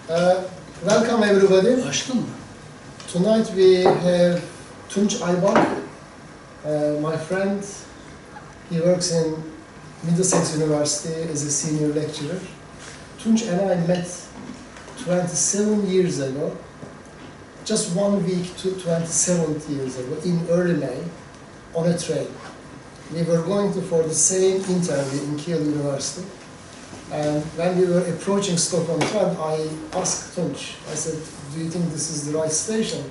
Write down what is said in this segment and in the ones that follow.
Welcome everybody. Tonight we have Tunç Aybak, my friend. He works in Middlesex University as a senior lecturer. Tunç and I met 27 years ago, just 1 week to 27 years ago, in early May, on a train. We were going for the same interview in Kiel University. And when we were approaching Stockholm Trent, I asked Tunç, I said, do you think this is the right station?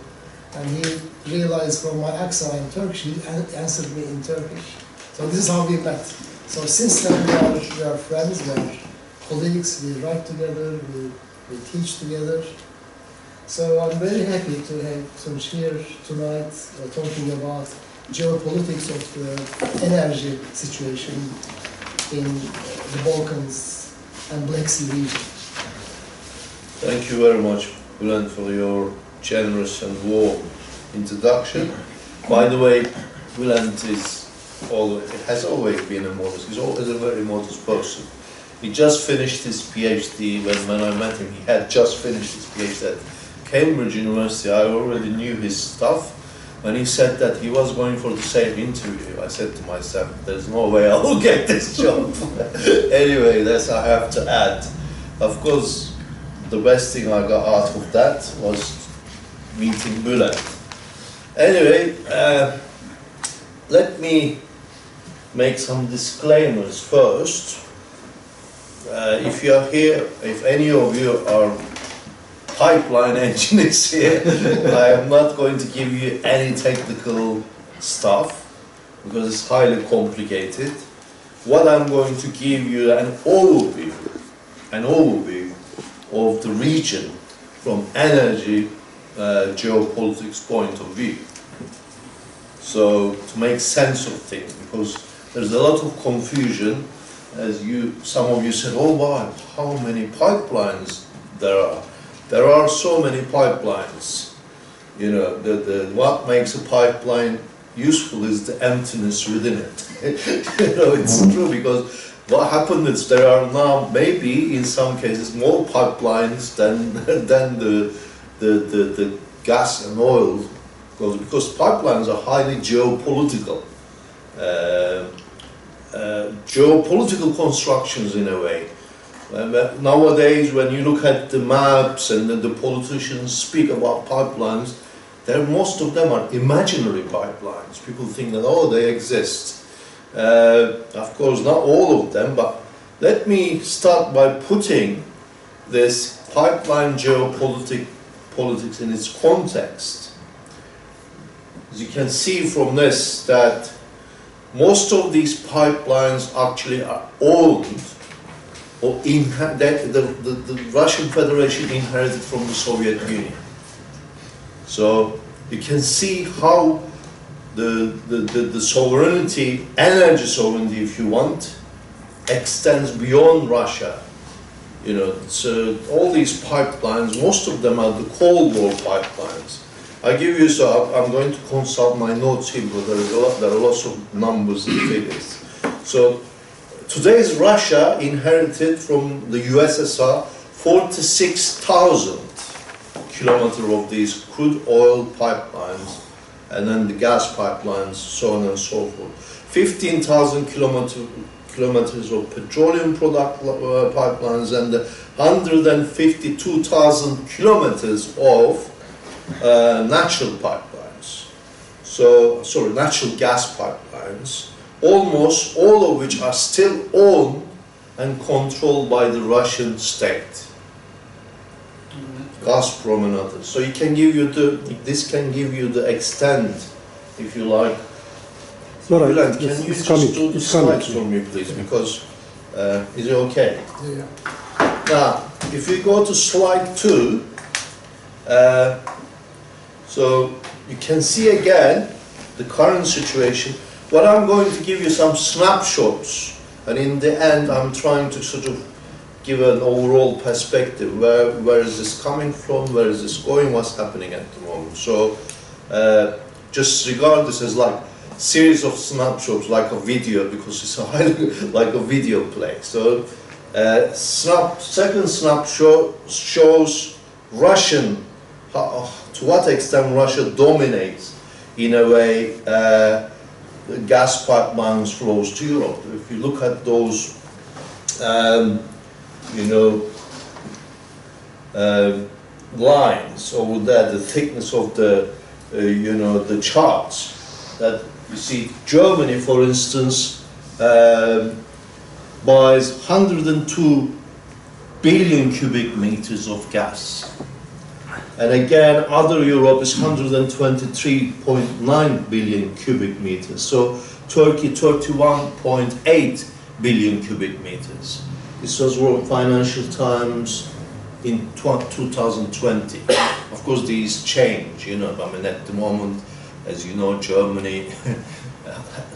And he realized from my accent I'm Turkish, he answered me in Turkish. So this is how we met. So since then we are friends, we are colleagues, we write together, we teach together. So I'm very happy to have Tunç here tonight talking about geopolitics of the energy situation in the Balkans and Black Sea region. Thank you very much, Bülent, for your generous and warm introduction. By the way, Bülent has always been a modest. He's always a very modest person. He just finished his PhD. When I met him, he had just finished his PhD at Cambridge University. I already knew his stuff. When he said that he was going for the same interview, I said to myself, there's no way I will get this job. Anyway, that's I have to add. Of course, the best thing I got out of that was meeting Bülent. Anyway, let me make some disclaimers first. If you are here, if any of you are pipeline engineers here, I am not going to give you any technical stuff because it's highly complicated. What I'm going to give you an overview of the region from energy geopolitics point of view. So to make sense of things, because there's a lot of confusion, as some of you said, oh wow, how many pipelines there are. There are so many pipelines. You know, what makes a pipeline useful is the emptiness within it. You know, it's true, because what happened is there are now maybe in some cases more pipelines than the gas and oil, because pipelines are highly geopolitical. Geopolitical constructions in a way. Nowadays, when you look at the maps and the politicians speak about pipelines, most of them are imaginary pipelines. People think that, oh, they exist. Of course, not all of them, but let me start by putting this pipeline geopolitics in its context. As you can see from this, that most of these pipelines actually are owned, or the Russian Federation inherited from the Soviet Union. So you can see how the sovereignty, energy sovereignty if you want, extends beyond Russia. You know, so all these pipelines, most of them are the Cold War pipelines. I give you, so I'm going to consult my notes here, but there are lots of numbers and figures. So today's Russia inherited from the USSR 46,000 kilometers of these crude oil pipelines, and then the gas pipelines, so on and so forth. 15,000 kilometers of petroleum product pipelines, and 152,000 kilometers of natural pipelines. So, sorry, natural gas pipelines. Almost all of which are still owned and controlled by the Russian state, Gazprom and others. So it can give you this can give you the extent, if you like. Bülent, can you just do the slides for me, please? Because is it okay? Yeah. Now, if we go to slide 2, so you can see again the current situation. What I'm going to give you some snapshots, and in the end I'm trying to sort of give an overall perspective. Where is this coming from? Where is this going? What's happening at the moment? So just regard this as like series of snapshots, like a video, because it's a highly like a video play. So Second snapshot shows Russian, to what extent Russia dominates, in a way, gas pipelines flows to Europe. If you look at those, lines over there, the thickness of the, the charts, that you see Germany, for instance, buys 102 billion cubic meters of gas. And again, other Europe is 123.9 billion cubic meters. So Turkey, 31.8 billion cubic meters. This was World Financial Times in 2020. Of course, these change, I mean, at the moment, as you know, Germany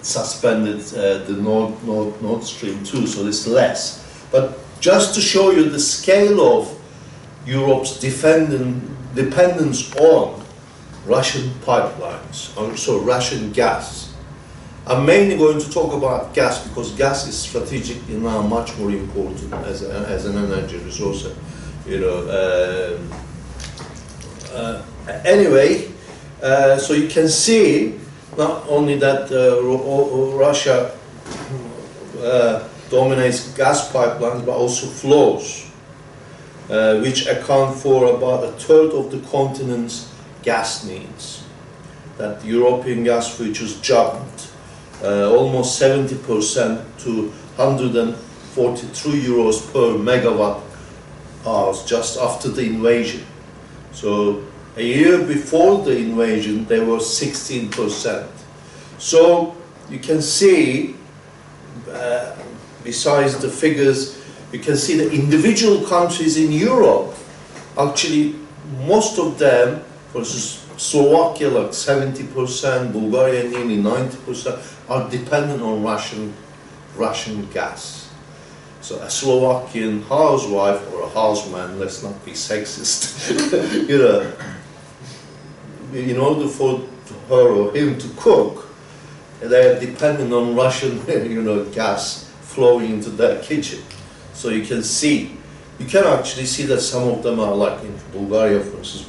suspended the Nord Stream 2, so it's less. But just to show you the scale of Europe's dependence on Russian pipelines, also Russian gas. I'm mainly going to talk about gas because gas is strategically now much more important as an energy resource. Anyway, so you can see not only that Russia dominates gas pipelines, but also flows, which account for about a third of the continent's gas needs. That European gas futures jumped almost 70% to 143 euros per megawatt hours just after the invasion. So a year before the invasion, they were 16%. So you can see, besides the figures, you can see the individual countries in Europe, actually most of them, for instance, Slovakia like 70%, Bulgaria nearly 90%, are dependent on Russian gas. So a Slovakian housewife or a houseman, let's not be sexist, in order for her or him to cook, they are dependent on Russian, gas flowing into their kitchen. So you can actually see that some of them are, like in Bulgaria, for instance,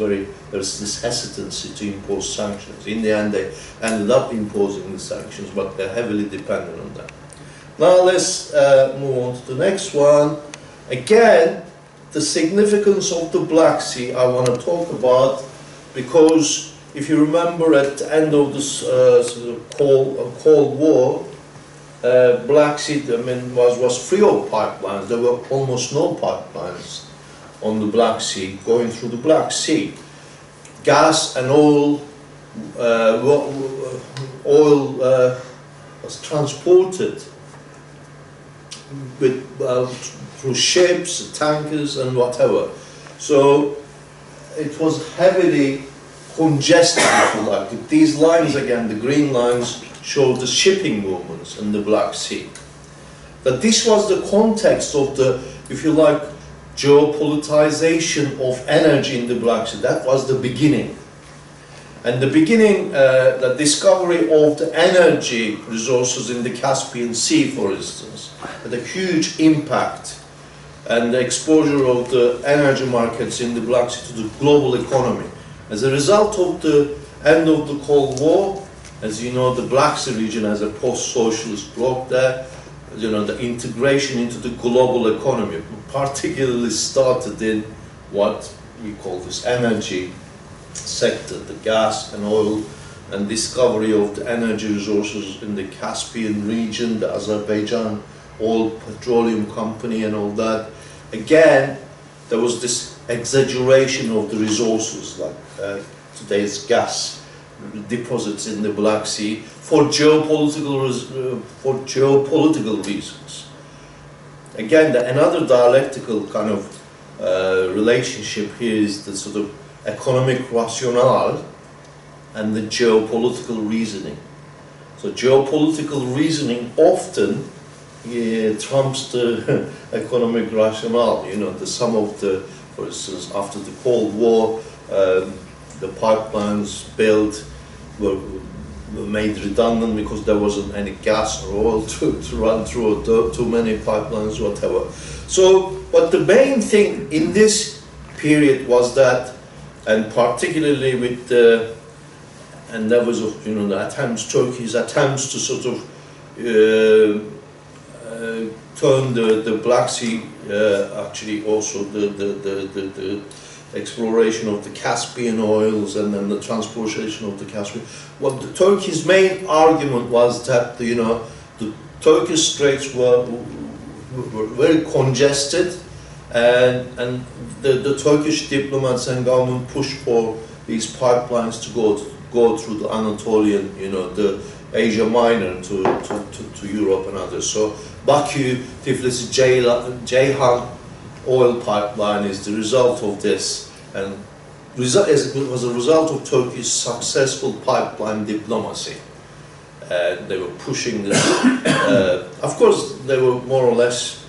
there's this hesitancy to impose sanctions. In the end, they ended up imposing the sanctions, but they're heavily dependent on them. Now let's move on to the next one. Again, the significance of the Black Sea I want to talk about, because if you remember at the end of this Cold War, Black Sea, was free of pipelines. There were almost no pipelines on the Black Sea, going through the Black Sea. Gas and oil was transported through ships, tankers, and whatever. So it was heavily congested, if you like. These lines again, the green lines, show the shipping movements in the Black Sea. But this was the context of the, if you like, geopolitization of energy in the Black Sea. That was the beginning. And the beginning, the discovery of the energy resources in the Caspian Sea, for instance, had a huge impact, and the exposure of the energy markets in the Black Sea to the global economy. As a result of the end of the Cold War, as you know, the Black Sea region as a post-socialist bloc there, the integration into the global economy particularly started in what we call this energy sector, the gas and oil, and discovery of the energy resources in the Caspian region, the Azerbaijan oil petroleum company and all that. Again, there was this exaggeration of the resources, like today's gas deposits in the Black Sea, for geopolitical reasons. Again, another dialectical kind of relationship here is the sort of economic rationale and the geopolitical reasoning. So geopolitical reasoning often trumps the economic rationale. The sum of the, for instance, after the Cold War, the pipelines built made redundant because there wasn't any gas or oil to run through, too many pipelines, whatever. So, but the main thing in this period was that, and particularly with the endeavors of, you know, the attempts, Turkey's attempts to sort of turn the Black Sea, actually also the exploration of the Caspian oils and then the transportation of the Caspian. Well, Turkey's main argument was that, you know, the Turkish straits were very congested, and the Turkish diplomats and government pushed for these pipelines to go through the Anatolian, you know, the Asia Minor to Europe and others. So Baku, Tiflis, Ceyhan oil pipeline is the result of this, and it was a result of Turkey's successful pipeline diplomacy. They were pushing this. Of course, they were more or less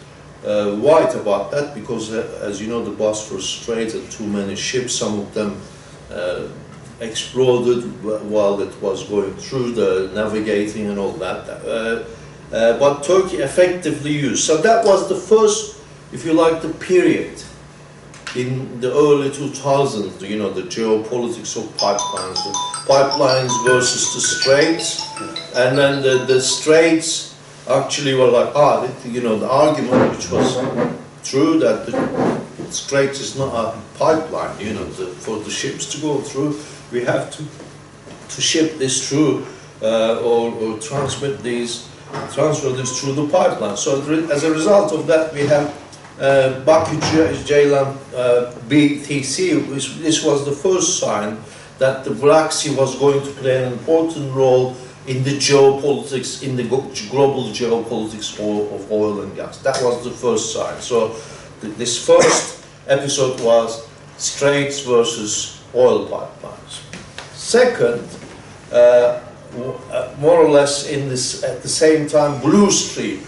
white about that because, as you know, the Bosphorus Strait had too many ships. Some of them exploded while it was going through the navigating and all that. But Turkey effectively used. So that was the first, if you like, the period in the early 2000s, you know, the geopolitics of pipelines versus the straits. And then the straits actually were like, you know, the argument which was true that the strait is not a pipeline, you know, for the ships to go through, we have to ship this through or transfer this through the pipeline. So as a result of that, we have Baku-Ceylan BTC. This was the first sign that the Black Sea was going to play an important role in the geopolitics, in the global geopolitics of oil and gas. That was the first sign. So this first episode was straits versus oil pipelines. Second, more or less in this at the same time, Blue Stream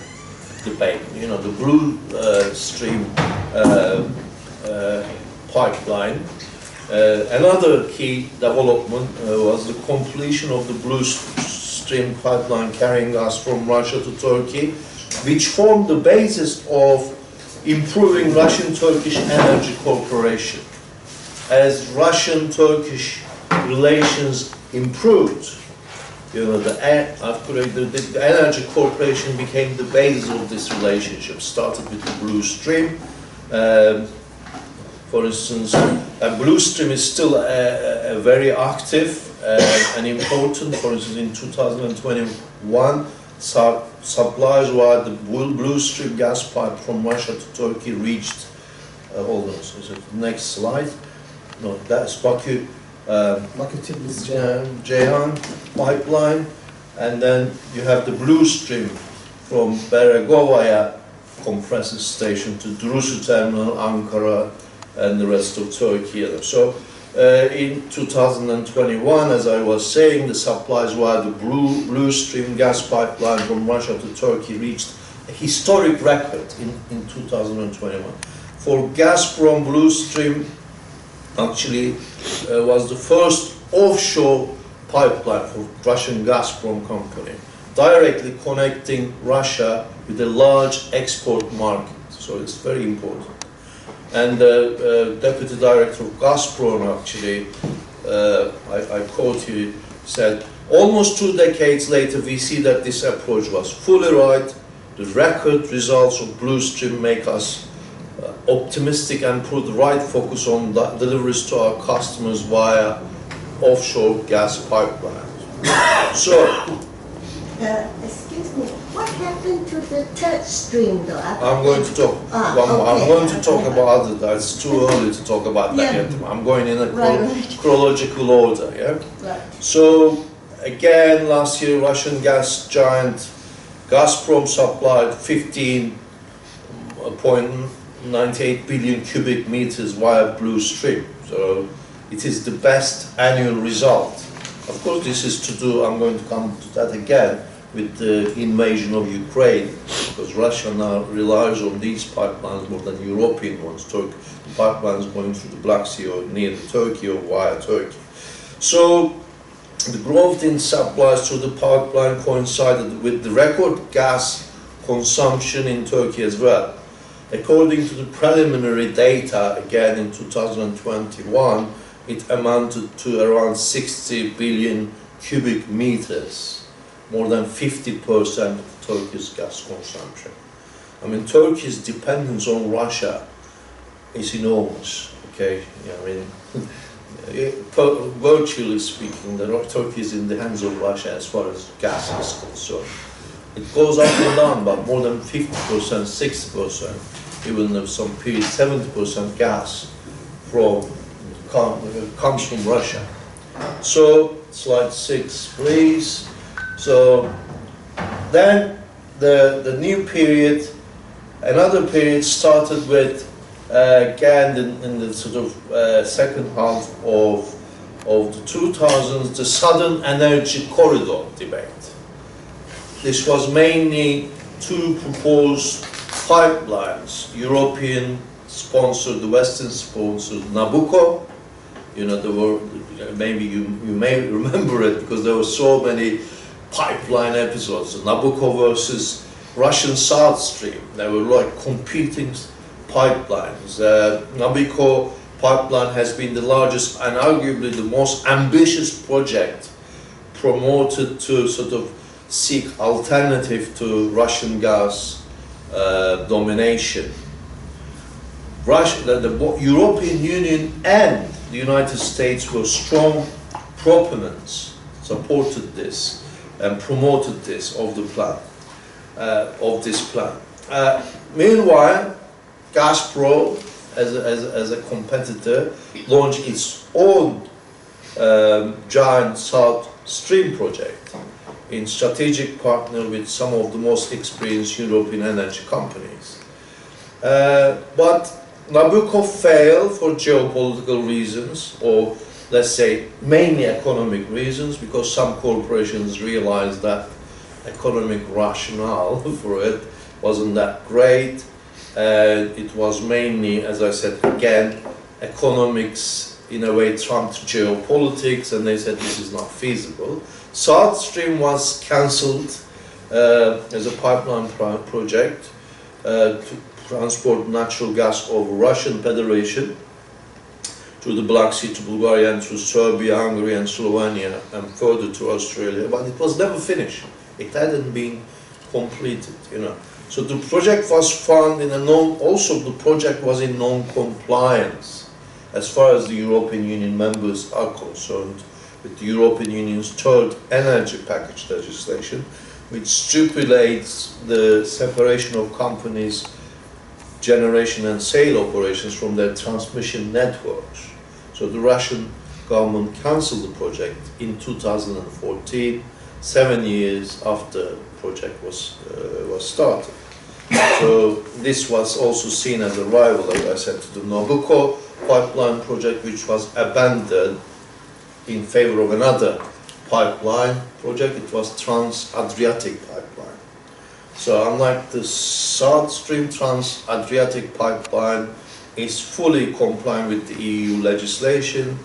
debate. You know, the Blue Stream pipeline. Another key development was the completion of the Blue Stream pipeline carrying gas from Russia to Turkey, which formed the basis of improving Russian-Turkish energy cooperation. As Russian-Turkish relations improved, you know, the energy cooperation became the basis of this relationship. Started with the Blue Stream. For instance, Blue Stream is still a very active and important. For instance, in 2021, supplies via the Blue Stream gas pipe from Russia to Turkey reached, hold on, so next slide. No, that's Baku. Ceyhan pipeline, and then you have the Blue Stream from Beregovaya compressor station to Drusu terminal, Ankara, and the rest of Turkey. So in 2021, as I was saying, the supplies via the Blue Stream gas pipeline from Russia to Turkey reached a historic record in 2021. For Gazprom, Blue Stream actually was the first offshore pipeline for Russian Gazprom company, directly connecting Russia with a large export market. So it's very important. And the deputy director of Gazprom actually, I quote you, said, almost 2 decades later, we see that this approach was fully right. The record results of Blue Stream make us optimistic and put the right focus on deliveries to our customers via offshore gas pipelines. So, excuse me, what happened to the third stream though? I'm going to talk. I'm going to talk about it. It's too early to talk about that yet. I'm going in a chronological order. Yeah. Right. So again, last year, Russian gas giant Gazprom supplied 15.98 billion cubic meters via Blue Stream. So it is the best annual result. Of course, this is to do, I'm going to come to that again, with the invasion of Ukraine, because Russia now relies on these pipelines more than European ones. The pipelines going through the Black Sea or near Turkey or via Turkey. So The growth in supplies through the pipeline coincided with the record gas consumption in Turkey as well. According to the preliminary data, again in 2021, it amounted to around 60 billion cubic meters, more than 50% of Turkey's gas consumption. I mean, Turkey's dependence on Russia is enormous, okay? Yeah, I mean, virtually speaking, Turkey is in the hands of Russia as far as gas is concerned. It goes up and down, but more than 50%, 60%, even though some period 70% gas comes from Russia. So, slide 6, please. So, then the new period, another period started with again in the sort of second half of the 2000s, the Southern Energy Corridor debate. This was mainly two proposed pipelines, European sponsored, the Western sponsored Nabucco. You know, there were, maybe you may remember it because there were so many pipeline episodes, Nabucco versus Russian South Stream. They were like competing pipelines. Nabucco pipeline has been the largest and arguably the most ambitious project promoted to sort of seek alternative to Russian gas domination. The European Union and the United States were strong proponents, supported this and promoted this of the plan, meanwhile, Gazprom, as a competitor, launched its own giant South Stream project in strategic partner with some of the most experienced European energy companies. But Nabucco failed for geopolitical reasons, or let's say mainly economic reasons, because some corporations realized that economic rationale for it wasn't that great. It was mainly, as I said again, economics in a way trumped geopolitics, and they said this is not feasible. South Stream was cancelled as a pipeline project to transport natural gas over Russian Federation through the Black Sea to Bulgaria and through Serbia, Hungary and Slovenia and further to Australia, but it was never finished. It hadn't been completed, you know. So the project was found in also the project was in non-compliance as far as the European Union members are concerned with the European Union's third energy package legislation, which stipulates the separation of companies' generation and sale operations from their transmission networks. So the Russian government cancelled the project in 2014, 7 years after the project was started. So this was also seen as a rival, as I said, to the Nabucco pipeline project, which was abandoned in favor of another pipeline project. It was Trans-Adriatic pipeline. So unlike the South Stream, Trans-Adriatic pipeline is fully compliant with the EU legislation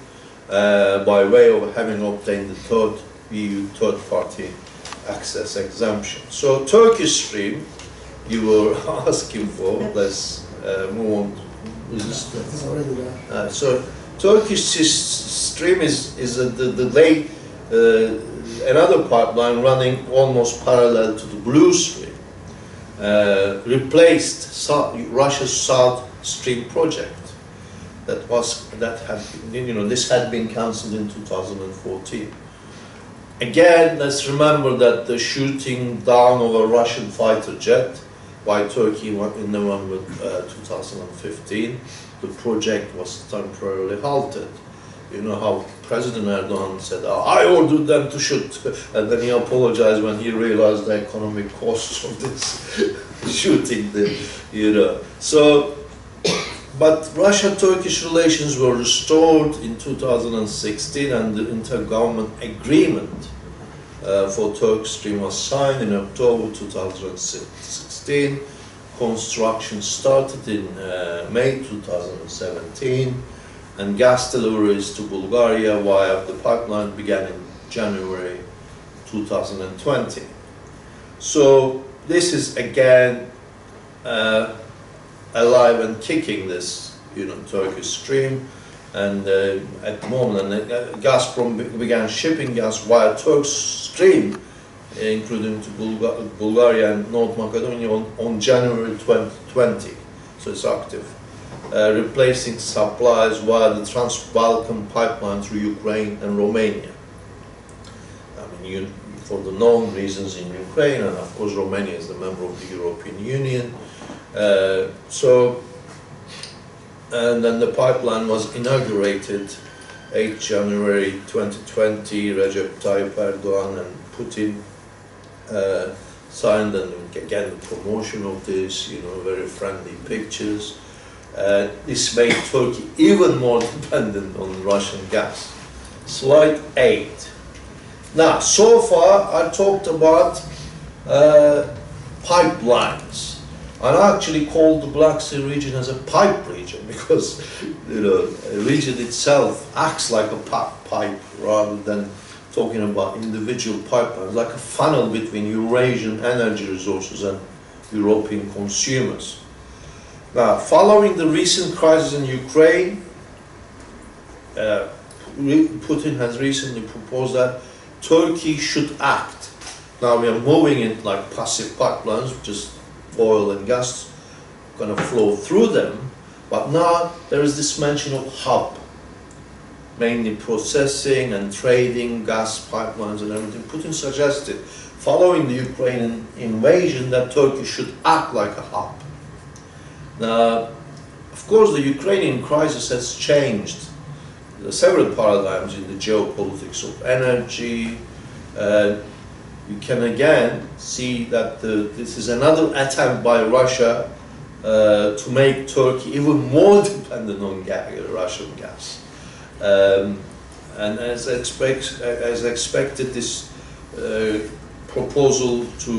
by way of having obtained the EU third-party access exemption. So Turkish Stream, you were asking for, let's move on. So Turkish Stream is another pipeline running almost parallel to the Blue Stream, replaced Russia's South Stream project. This had been cancelled in 2014. Again, let's remember that the shooting down of a Russian fighter jet by Turkey in November 2015, the project was temporarily halted. You know how President Erdogan said, oh, I ordered them to shoot, and then he apologized when he realized the economic costs of this shooting, you know. So, but Russia-Turkish relations were restored in 2016, and the intergovernment agreement for Turkish Stream was signed in October 2016. Construction started in May 2017, and gas deliveries to Bulgaria via the pipeline began in January 2020. So this is again alive and kicking, this Turkish stream, and at the moment Gazprom began shipping gas via Turkish stream, including to Bulgaria and North Macedonia on January 2020, so it's active, replacing supplies via the Trans-Balkan pipeline through Ukraine and Romania. I mean, for the known reasons in Ukraine, and of course Romania is a member of the European Union. And then the pipeline was inaugurated 8 January 2020. Recep Tayyip Erdogan and Putin signed, and again the promotion of this, very friendly pictures. This made Turkey even more dependent on Russian gas. Slide 8. Now, so far I talked about pipelines. And I actually called the Black Sea region as a pipe region because the region itself acts like a pipe rather than talking about individual pipelines, like a funnel between Eurasian energy resources and European consumers. Now, following the recent crisis in Ukraine, Putin has recently proposed that Turkey should act. Now we are moving in like passive pipelines, just oil and gas going to flow through them, but now there is this mention of hub, mainly processing and trading gas pipelines and everything. Putin suggested, following the Ukrainian invasion, that Turkey should act like a hub. Now, of course, the Ukrainian crisis has changed several paradigms in the geopolitics of energy. You can again see that this is another attempt by Russia to make Turkey even more dependent on Russian gas. And as expected, this proposal to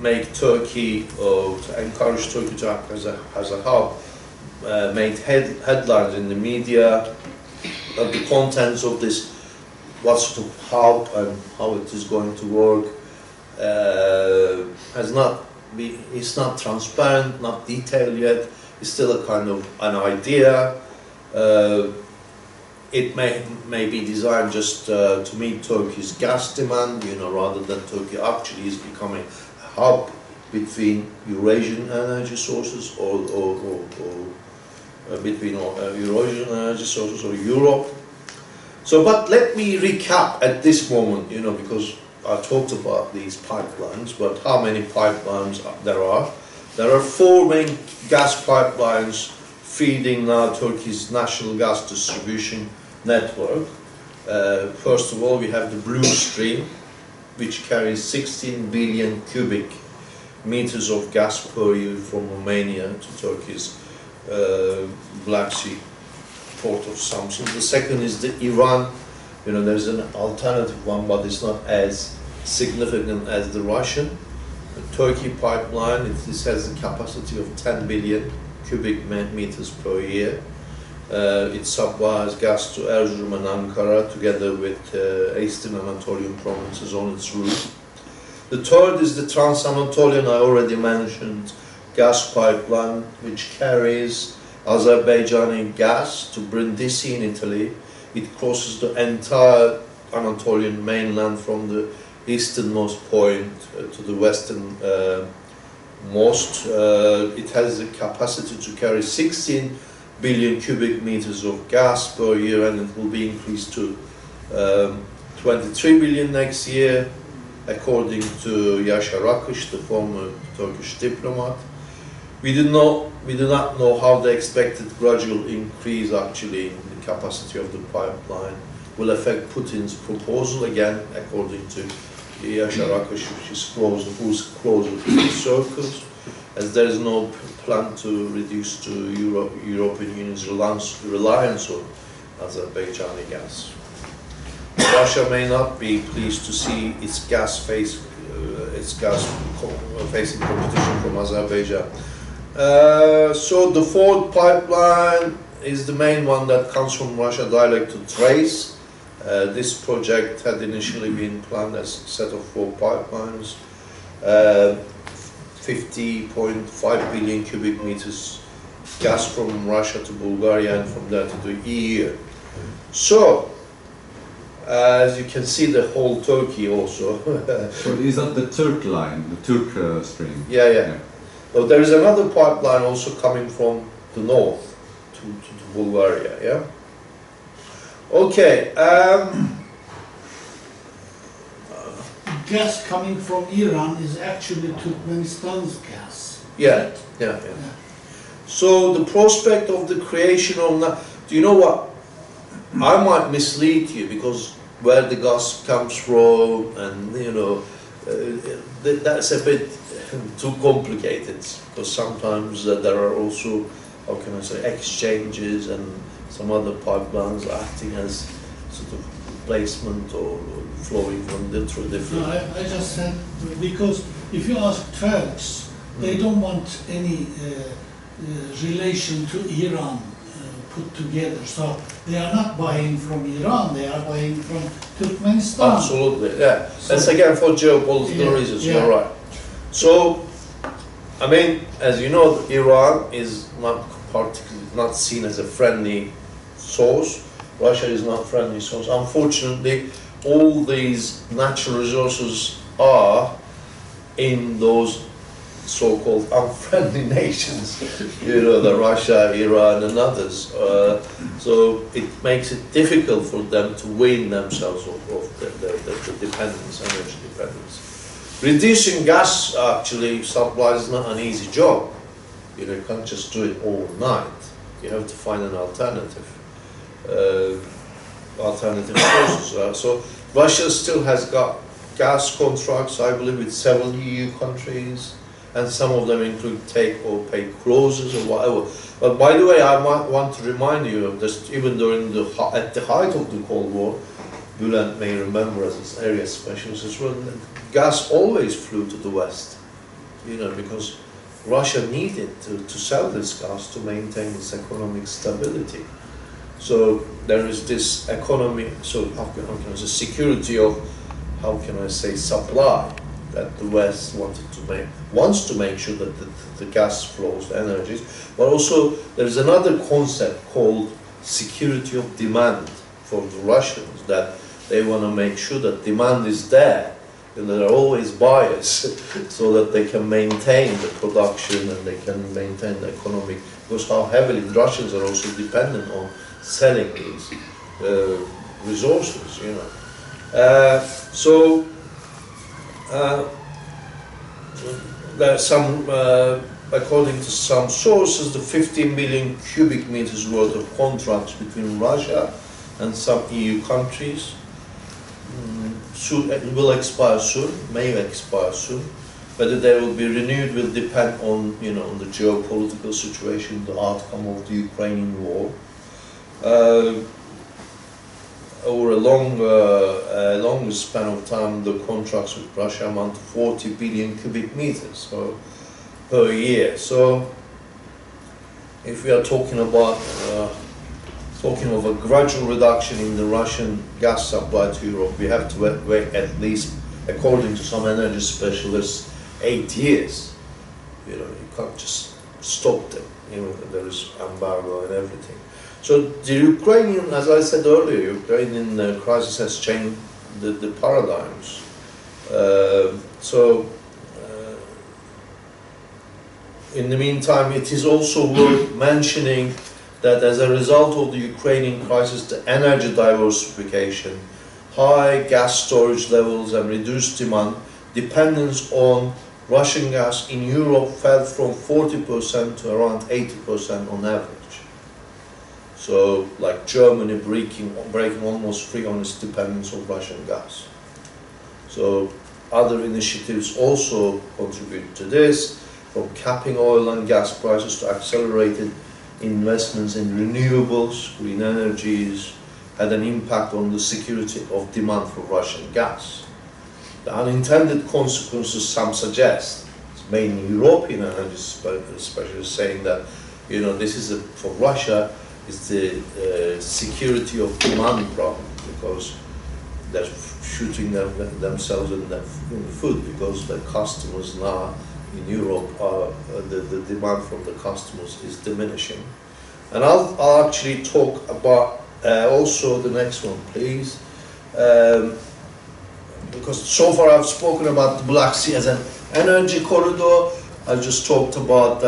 make Turkey, or to encourage Turkey to act as a hub, made headlines in the media. The contents of this, what sort of hub and how it is going to work, it's not transparent, not detailed yet. It's still a kind of an idea. It may be designed just to meet Turkey's gas demand, rather than Turkey actually is becoming a hub between Eurasian energy sources or between Eurasian energy sources or Europe. So, but let me recap at this moment, because I talked about these pipelines, but how many pipelines there are? There are 4 main gas pipelines feeding now Turkey's national gas distribution network. First of all, we have the Blue Stream, which carries 16 billion cubic meters of gas per year from Romania to Turkey's Black Sea port of Samsun. The second is the Iran. There's an alternative one, but it's not as significant as the Russian. The Turkey pipeline, this has a capacity of 10 billion cubic meters per year. It supplies gas to Erzurum and Ankara together with Eastern Anatolian provinces on its route. The third is the Trans-Anatolian, I already mentioned, gas pipeline, which carries Azerbaijani gas to Brindisi in Italy. It crosses the entire Anatolian mainland from the easternmost point to the westernmost. It has the capacity to carry 16 billion cubic meters of gas per year, and it will be increased to 23 billion next year, according to Yaşar Akış, the former Turkish diplomat. We do not know how the expected gradual increase actually in the capacity of the pipeline will affect Putin's proposal, again according to Yaşar Akış, who's closer to the circles, as there is no plan to reduce the European Union's reliance on Azerbaijani gas. Russia may not be pleased to see its gas facing competition from Azerbaijan. So the fourth pipeline is the main one that comes from Russia direct to Thrace, This project had initially been planned as a set of 4 pipelines, 50.5 billion cubic meters gas from Russia to Bulgaria and from there to the EU. So, as you can see, the whole Turkey also. So is that the Turk line, the Turk stream? Yeah. So there is another pipeline also coming from the north to Bulgaria, yeah? Okay. Gas coming from Iran is actually Turkmenistan's gas. Yeah. So the prospect of the creation of, do you know what? I might mislead you because where the gas comes from, and you know, that's a bit too complicated because sometimes there are also, how can I say, exchanges and some other pipelines acting as sort of replacement or flowing from through different. No, I just said because if you ask Turks, they don't want any relation to Iran put together. So they are not buying from Iran, they are buying from Turkmenistan. Absolutely, yeah. That's again for geopolitical reasons, you're right. So, I mean, as you know, Iran is not seen as a friendly source. Russia is not a friendly source. Unfortunately, all these natural resources are in those so-called unfriendly nations, you know, the Russia, Iran and others. So it makes it difficult for them to wean themselves of the dependence, energy dependence. Reducing gas actually supply is not an easy job. You know, you can't just do it overnight. You have to find an alternative sources. So Russia still has got gas contracts, I believe, with several EU countries, and some of them include take or pay clauses or whatever. But by the way, I might want to remind you of this, even during at the height of the Cold War, Bülent may remember as an area specialist as well, gas always flew to the West, you know, because Russia needed to sell this gas to maintain its economic stability. So there is this economy, so how can I say, security of, how can I say, supply that the West wants to make sure that the gas flows, the energies, but also there's another concept called security of demand for the Russians, that they want to make sure that demand is there and there are always buyers so that they can maintain the production and they can maintain the economic, because how heavily the Russians are also dependent on selling these resources, you know. There are some, according to some sources, the 15 million cubic meters worth of contracts between Russia and some EU countries will expire soon, may expire soon. Whether they will be renewed will depend on, you know, on the geopolitical situation, the outcome of the Ukrainian war. Over a longer span of time, the contracts with Russia amount to 40 billion cubic meters per year. So, if we are talking about of a gradual reduction in the Russian gas supply to Europe, we have to wait at least, according to some energy specialists, 8 years. You know, you can't just stop them. You know, there is embargo and everything. So the Ukrainian, as I said earlier, Ukrainian crisis has changed the paradigms. In the meantime, it is also worth mentioning that as a result of the Ukrainian crisis, the energy diversification, high gas storage levels and reduced demand, dependence on Russian gas in Europe fell from 40% to around 80% on average. So, like Germany breaking almost free on its dependence on Russian gas. So, other initiatives also contribute to this, from capping oil and gas prices to accelerated investments in renewables, green energies, had an impact on the security of demand for Russian gas. The unintended consequences, some suggest, mainly European energy specialists saying that, you know, this is for Russia, is the security of demand problem. because they're shooting themselves in the foot, because the customers now in Europe are the demand from the customers is diminishing. And I'll actually talk about also the next one, please. Because so far I've spoken about the Black Sea as an energy corridor. I just talked about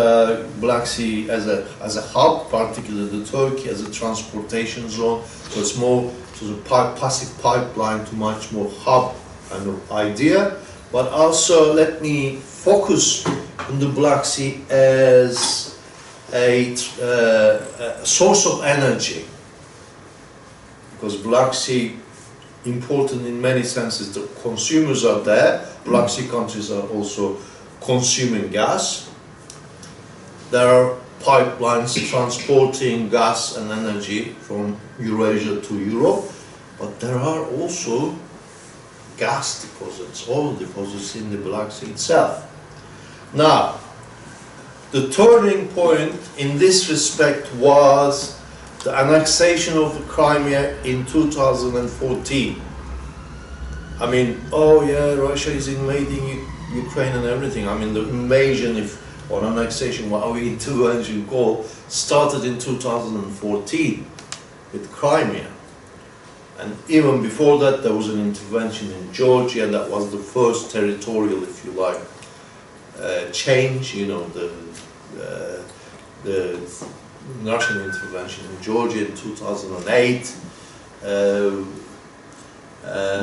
Black Sea as a hub, particularly the Turkey as a transportation zone. So it's more to the passive pipeline to much more hub kind of idea. But also let me focus on the Black Sea as a source of energy, because Black Sea important in many senses. The consumers are there. Black Sea countries are also consuming gas. There are pipelines transporting gas and energy from Eurasia to Europe, but there are also gas deposits, oil deposits in the Black Sea itself. Now, the turning point in this respect was the annexation of Crimea in 2014. I mean, oh yeah, Russia is invading Ukraine and everything. I mean, the invasion or annexation, what we intervention call, started in 2014 with Crimea. And even before that, there was an intervention in Georgia. That was the first territorial, if you like, change. You know, the Russian intervention in Georgia in 2008. You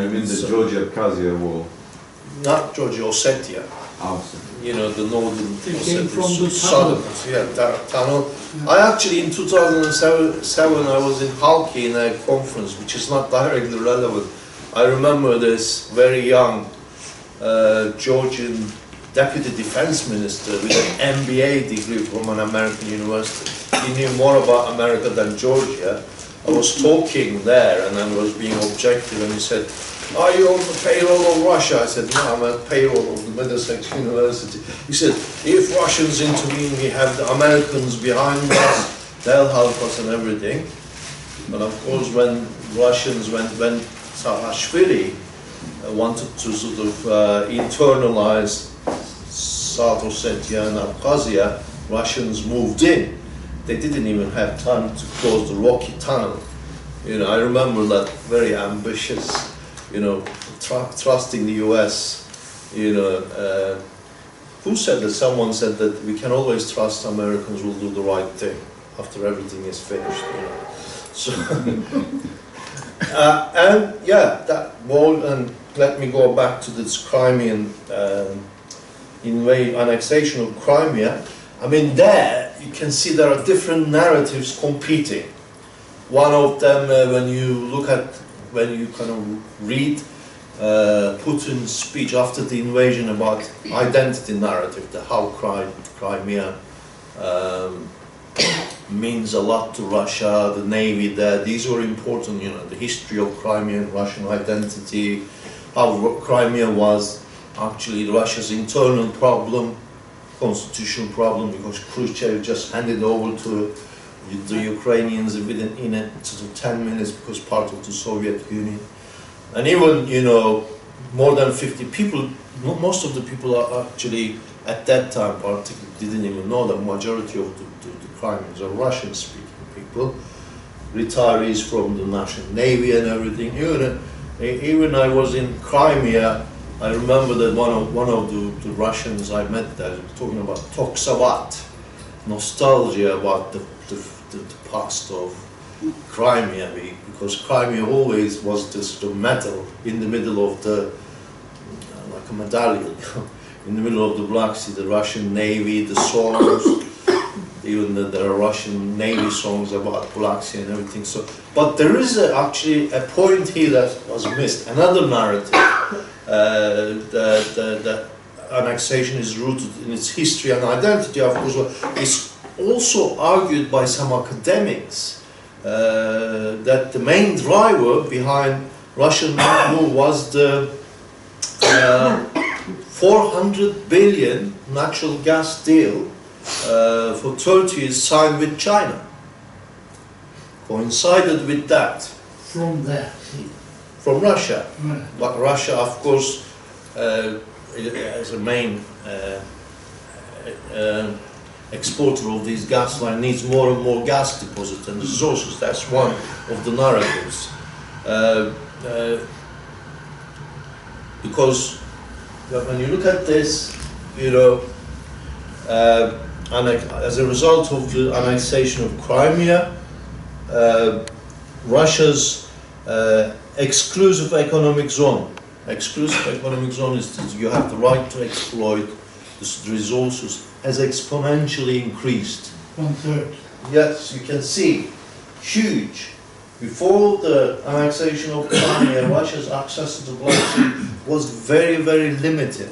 mean the Georgia-Abkhazia war? Not Georgia, Ossetia. You know, the northern came from the southern, tunnel. I actually, in 2007, I was in Halki in a conference, which is not directly relevant. I remember this very young Georgian deputy defense minister with an MBA degree from an American university. He knew more about America than Georgia. I was talking there and I was being objective, and he said, "Are you on the payroll of Russia?" I said, "No, I'm on the payroll of the Middlesex University." He said, "If Russians intervene, we have the Americans behind us, they'll help us and everything." But of course, when Russians, when Saakashvili wanted to sort of internalize South Ossetia and Abkhazia, Russians moved in. They didn't even have time to close the Rocky Tunnel. You know, I remember that very ambitious, you know, trusting the US, you know, who said that? Someone said that we can always trust Americans will do the right thing after everything is finished, you know. So, and yeah, that war, and let me go back to this Crimean annexation of Crimea. I mean, there you can see there are different narratives competing. One of them, when you kind of read Putin's speech after the invasion about identity narrative, how Crimea means a lot to Russia, the navy there, these were important, you know, the history of Crimean Russian identity, how Crimea was actually Russia's internal problem, constitutional problem, because Khrushchev just handed over to the Ukrainians in a sort of 10 minutes because part of the Soviet Union. And even, you know, more than 50 people, most of the people are actually, at that time particularly, didn't even know that majority of the Crimeans are Russian-speaking people, retirees from the National Navy and everything. Even I was in Crimea, I remember that one of the Russians I met there talking about Toksavat, nostalgia about the past of Crimea, because Crimea always was this sort of medal in the middle of the, like a medallion, in the middle of the Black Sea, the Russian Navy, the songs, even there are Russian Navy songs about Black Sea and everything. So, but there is actually a point here that was missed, another narrative. That annexation is rooted in its history and identity, of course, is also argued by some academics that the main driver behind Russian move was the 400 billion natural gas deal for Turkey signed with China. Coincided with that. from there. From Russia. Right. But Russia, of course, as a main exporter of these gas lines, needs more and more gas deposits and resources. That's one of the narratives. Because when you look at this, you know, as a result of the annexation of Crimea, Russia's exclusive economic zone. Exclusive economic zone is that you have the right to exploit the resources, has exponentially increased. 1/3. Yes, you can see, huge. Before the annexation of Crimea, Russia's access to the Black Sea was very, very limited.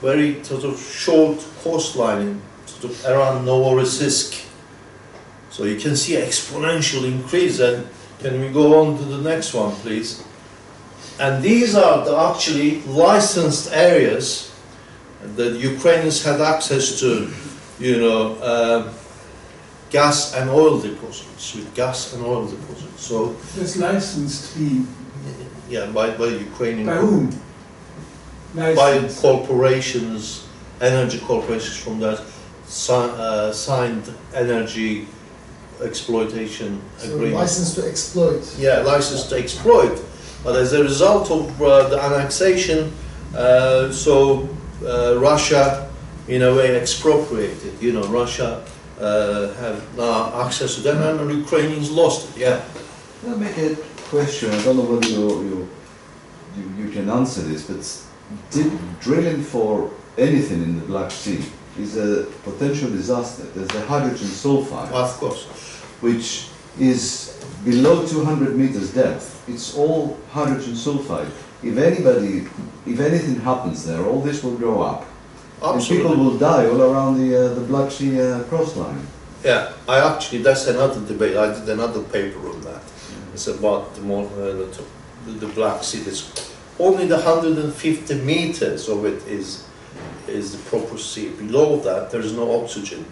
Very sort of short coastline, sort of around Novorossiysk. So you can see exponential increase. And can we go on to the next one, please? And these are the actually licensed areas that Ukrainians had access to, you know, gas and oil deposits, with gas and oil deposits. So, It's licensed in. yeah, by Ukrainian, By whom? by Licensed. corporations, energy corporations from that signed energy exploitation So agreement. license to exploit. Yeah, license to exploit. But as a result of the annexation, Russia, in a way, expropriated. You know, Russia have now access to them, and the Ukrainians lost it. Yeah. I'll make a question. I don't know whether you can answer this, but drilling for anything in the Black Sea is a potential disaster. There's the hydrogen sulfide, Of course. which is below 200 meters depth. It's all hydrogen sulfide. If anything happens there, all this will go up. And people Absolutely. will die all around the Black Sea coastline. Yeah, that's another debate. I did another paper on that. It's about the Black Sea. It's only the 150 meters of it is the proper sea. Below that, there is no oxygen.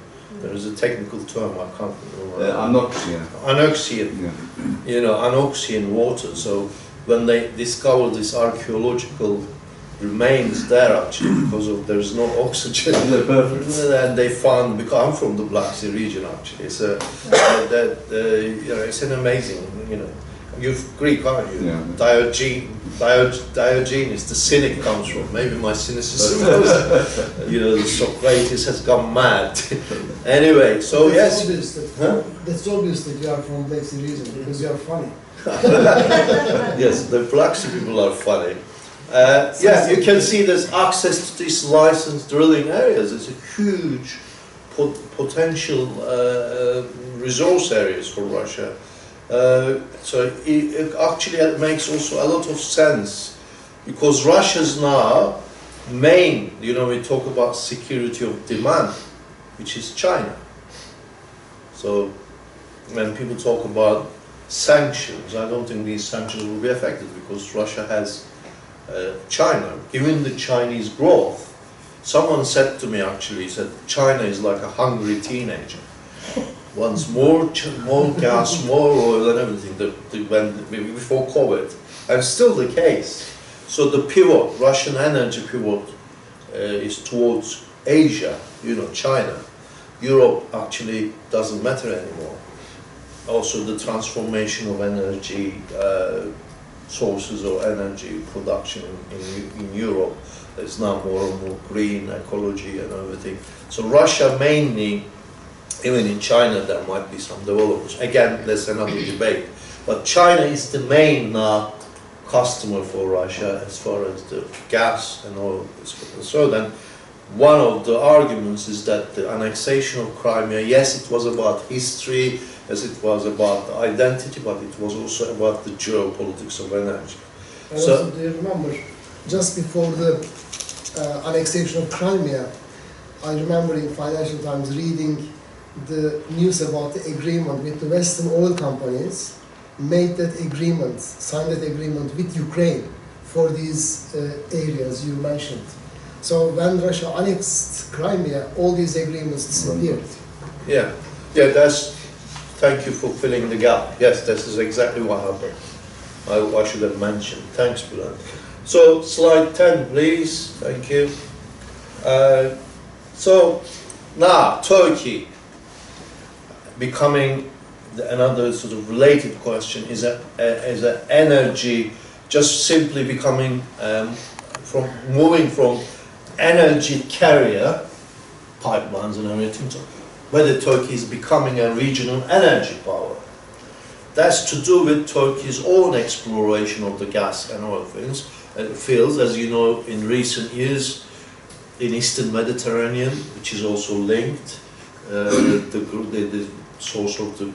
There is a technical term I can't remember. Anoxia. Anoxian. Yeah. You know, anoxian water. So when they discovered this archaeological remains there, actually, because there's no oxygen, Yeah, perfect. and they found, because I'm from the Black Sea region, actually, it's you know, it's an amazing, you know, you're Greek, aren't you? Yeah. Diogenes, the cynic comes from. Maybe my cynicism, you know, Socrates has gone mad. Anyway, so That's yes. obvious that, Huh? that's obvious that you are from Black Sea region because you are funny. Yes, the Black Sea people are funny. Yeah, you can see there's access to these licensed drilling areas. It's a huge potential resource areas for Russia. So it actually makes also a lot of sense, because Russia's now main, you know, we talk about security of demand, which is China. So when people talk about sanctions, I don't think these sanctions will be effective, because Russia has China. Given the Chinese growth, someone said to me, actually, he said, China is like a hungry teenager. Wants more gas, more oil and everything before COVID. And still the case. So the pivot, Russian energy pivot, is towards Asia, you know, China. Europe actually doesn't matter anymore. Also the transformation of energy sources of energy production in Europe is now more and more green, ecology and everything. So Russia mainly, even in China there might be some developments. Again, there's another debate. But China is the main customer for Russia as far as the gas and oil is concerned. And one of the arguments is that the annexation of Crimea, yes, it was about history, as it was about identity, but it was also about the geopolitics of energy. And So- also, do you remember, just before the annexation of Crimea, I remember in Financial Times reading the news about the agreement with the Western oil companies, made that agreement, signed that agreement with Ukraine for these areas you mentioned. So when Russia annexed Crimea, all these agreements disappeared. Yeah, yeah, that's Thank you for filling the gap. Yes, this is exactly what happened. I should have mentioned. Thanks, Bülent. So, slide 10, please. Thank you. So, now, Turkey becoming another sort of related question is a energy just simply becoming moving from energy carrier pipelines and everything to whether Turkey is becoming a regional energy power. That's to do with Turkey's own exploration of the gas and oil fields, as you know, in recent years in Eastern Mediterranean, which is also linked, the source of the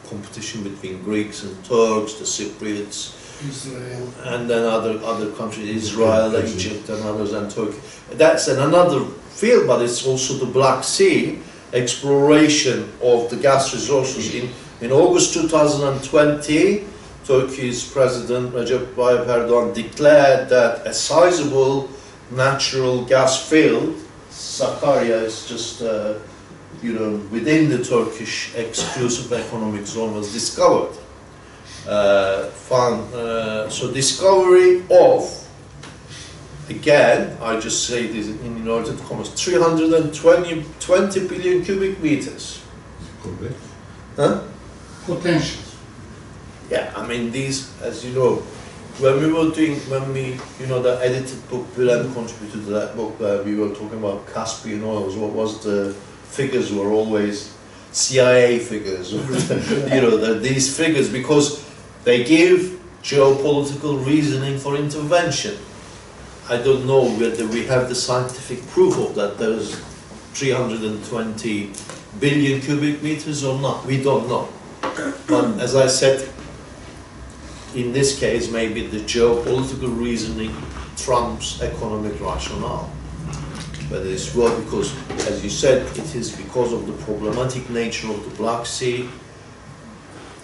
competition between Greeks and Turks, the Cypriots, Israel, and then other countries, Israel, Egypt, and others, and Turkey. That's another field, but it's also the Black Sea exploration of the gas resources. In August 2020, Turkey's President Recep Tayyip Erdogan declared that a sizable natural gas field, Sakarya, is just within the Turkish exclusive economic zone, was discovered. So discovery of, again, I just say this in inverted commas, 320 billion cubic meters. Correct. Huh? potential. Yeah, I mean these, as you know, when the edited book, Bülent contributed to that book, we were talking about Caspian oils. What was the figures were always CIA figures, these figures, because they give geopolitical reasoning for intervention. I don't know whether we have the scientific proof of that. There's 320 billion cubic meters or not. We don't know. But as I said, in this case, maybe the geopolitical reasoning trumps economic rationale. But it's well because, as you said, it is because of the problematic nature of the Black Sea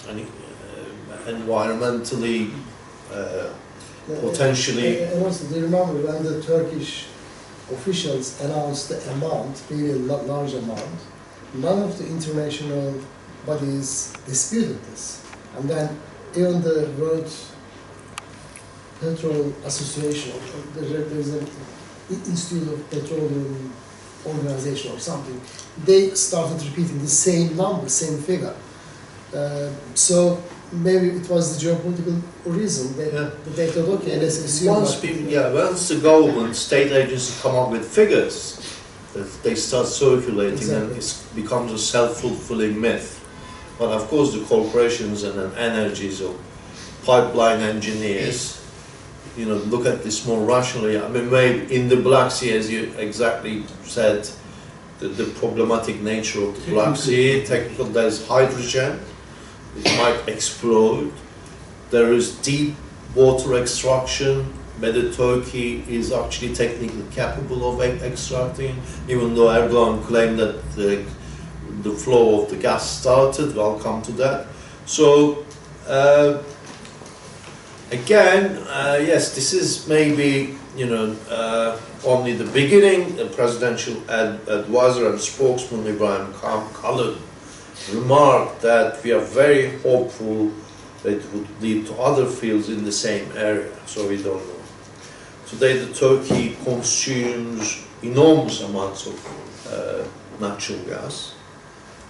and environmentally, potentially. And also, do you remember when the Turkish officials announced the amount, really large amount, none of the international bodies disputed this. And then even the World Petrol Association, there's an Institute of Petroleum Organization or something, they started repeating the same number, same figure. So maybe it was the geopolitical reason that they thought, okay, let's assume. Once the government, state agencies come up with figures, they start circulating, and it becomes a self-fulfilling myth. But of course, the corporations and energies of pipeline engineers, look at this more rationally. I mean, maybe in the Black Sea, as you exactly said, the problematic nature of the Black Sea, technical, there's hydrogen, it might explode. There is deep water extraction, whether Turkey is actually technically capable of extracting, even though Erdogan claimed that the flow of the gas started. I'll come to that. So, again, yes, this is maybe, only the beginning. The presidential advisor and spokesman, Ibrahim Kalın, remarked that we are very hopeful that it would lead to other fields in the same area, so we don't know. Today, the Turkey consumes enormous amounts of natural gas.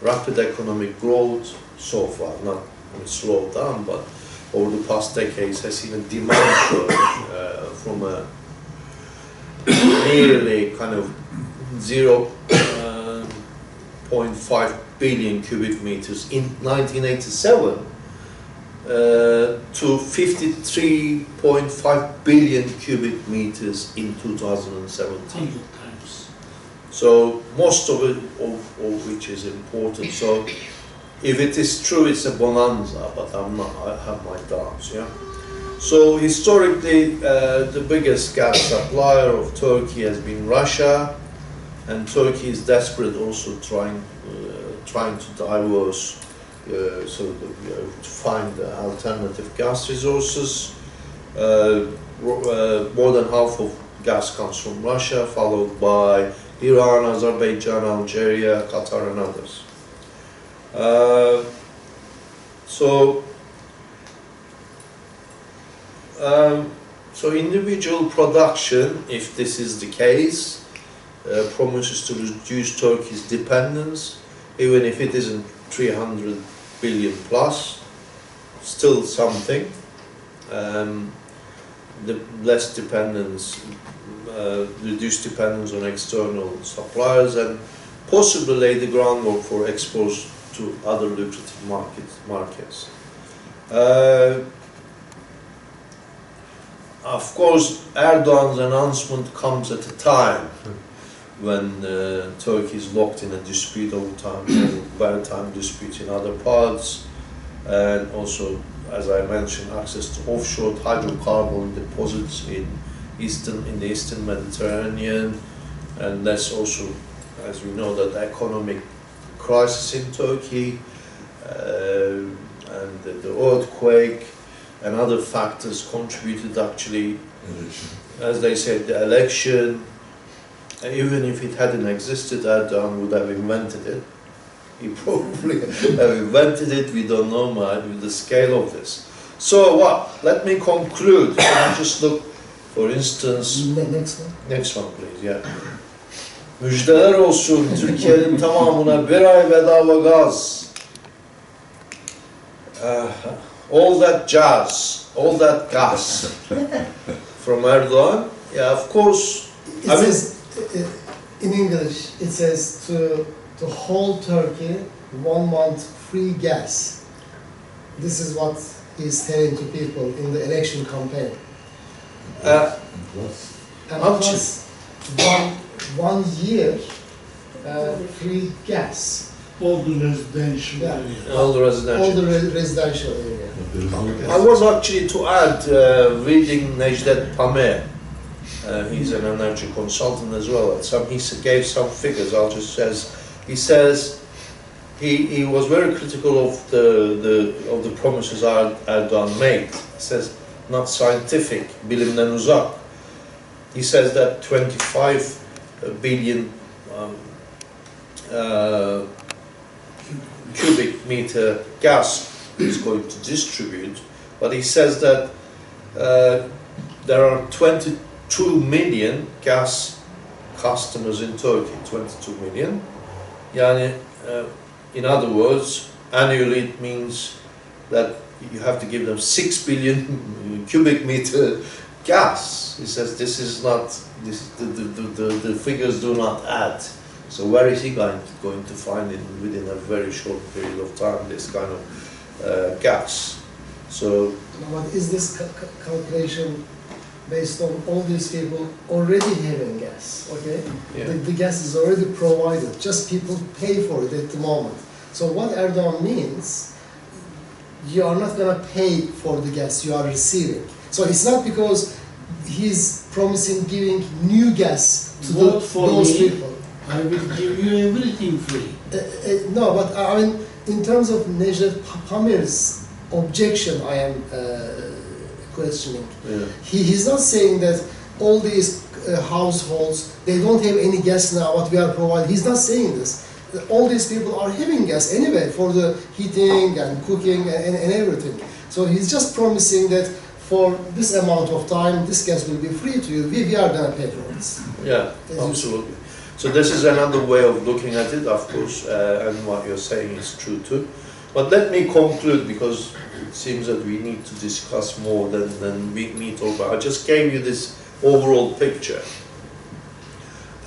Rapid economic growth so far, not slowed down, but over the past decades has seen a demand surge from a nearly kind of 0.5 billion cubic meters in 1987 to 53.5 billion cubic meters in 2017. 100 times. So most of it, of which is important. So if it is true, it's a bonanza, but I have my doubts. Yeah. So historically, the biggest gas supplier of Turkey has been Russia, and Turkey is desperate, also trying to diverse, to find alternative gas resources. More than half of gas comes from Russia, followed by Iran, Azerbaijan, Algeria, Qatar, and others. So, so individual production, if this is the case, promises to reduce Turkey's dependence, even if it isn't 300 billion plus, still something. The less dependence, reduced dependence on external suppliers, and possibly lay the groundwork for exports to other lucrative markets. Of course, Erdogan's announcement comes at a time when Turkey is locked in a dispute over maritime disputes in other parts, and also, as I mentioned, access to offshore hydrocarbon deposits in the eastern Mediterranean, and that's also, as we know, that economic crisis in Turkey, and the earthquake and other factors contributed actually, as they said, the election. Even if it hadn't existed, Erdogan would have invented it. He probably have invented it, we don't know with the scale of this. So what? Let me conclude. Can I just look, for instance, next one please, yeah. Müjdeler olsun Türkiye'nin tamamına bir ay bedava gaz. All that jazz, all that gas from Erdogan. Yeah, of course. It says, in English, it says to whole Turkey 1 month free gas. This is what he's telling to people in the election campaign. And plus one year free gas. All the residential area. All the residential. All the residential area. I was actually to add, reading Necdet Pamer. He's an energy consultant as well. He gave some figures. He says he was very critical of the promises Erdogan made. He says not scientific, bilimden uzak. He says that 25 billion cubic meter gas is going to distribute, but he says that there are 22 million gas customers in Turkey, 22 million. Yani, in other words, annually it means that you have to give them 6 billion cubic meter gas. He says this is not, the figures do not add. So where is he going to find it within a very short period of time, this kind of gas? So, but is this calculation based on all these people already having gas? Okay, yeah. The gas is already provided. Just people pay for it at the moment. So what Erdogan means, you are not going to pay for the gas you are receiving. So it's not because he's promising giving new gas to those people. I will give you everything free. No, but I mean, in terms of Necdet Pamir's objection, I am questioning. Yeah. He's not saying that all these households, they don't have any gas now, what we are providing. He's not saying this. All these people are having gas anyway for the heating and cooking and everything. So he's just promising that for this amount of time, this gas will be free to you. We are going to pay for this. Yeah, absolutely. So this is another way of looking at it, of course, and what you're saying is true too. But let me conclude, because it seems that we need to discuss more than me talk about. I just gave you this overall picture.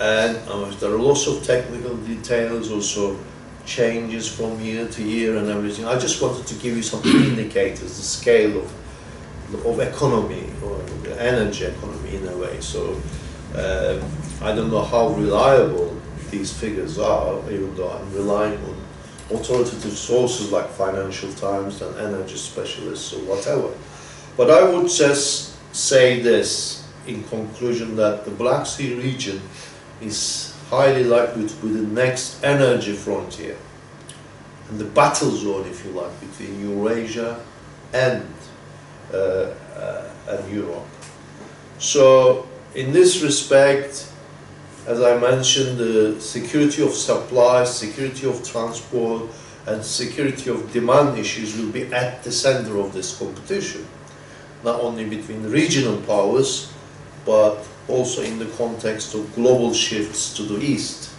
And there are lots of technical details, also changes from year to year and everything. I just wanted to give you some indicators, the scale of economy, or the energy economy in a way. So I don't know how reliable these figures are, even though I'm relying on authoritative sources like Financial Times and energy specialists or whatever. But I would just say this in conclusion, that the Black Sea region is highly likely to be the next energy frontier and the battle zone, if you like, between Eurasia and Europe. So in this respect, as I mentioned, the security of supply, security of transport, and security of demand issues will be at the center of this competition, not only between regional powers, but also in the context of global shifts to the east.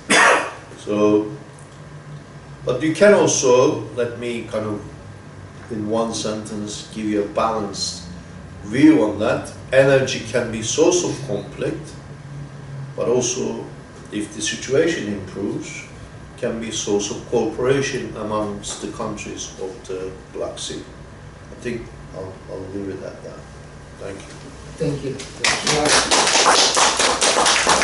So, but you can also, let me kind of in one sentence give you a balanced view on that. Energy can be source of conflict, but also if the situation improves, can be a source of cooperation amongst the countries of the Black Sea. I think I'll leave it at that. Thank you. Thank you.